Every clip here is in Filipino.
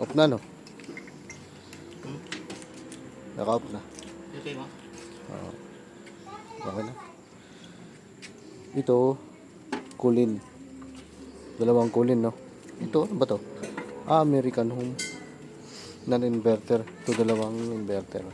Off na, no? Naka-off na. Okay mo? Oo. Okay na. Ito, kulin. Dalawang kulin, no? Ito, ano ba to? American Home. Non-inverter. Ito, dalawang inverter.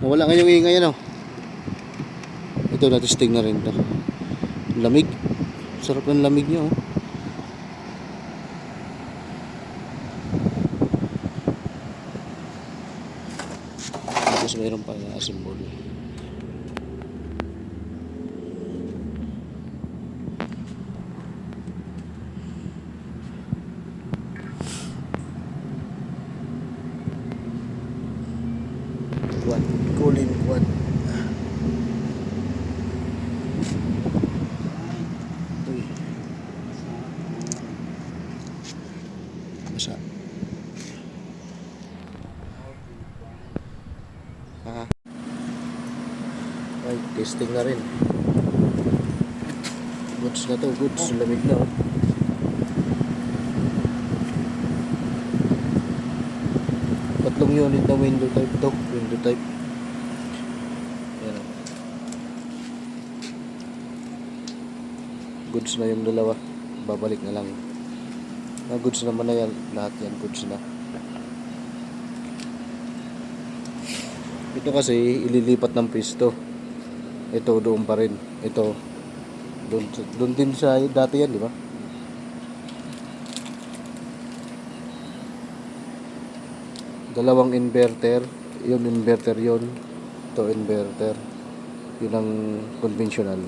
Wala nga yung ingay, ano? Ito, natisting na rin to. Lamig. Sarap ng lamig nyo, oh. Tapos mayroon pa na symbol. Quad, kulin quad. Uy. Masa. Ay, testing na rin. Goods na to, goods. Lamig na, oh. Tatlong unit na window type to. Window type. Yan, oh. Goods na yung dalawa. Babalik na lang. Goods naman na yan. Lahat yan goods na. Ito kasi ililipat ng pisto. Ito doon pa rin. Ito doon din sa dati yan, di ba? Dalawang inverter. Yun inverter yun. Ito inverter. Yun ang conventional.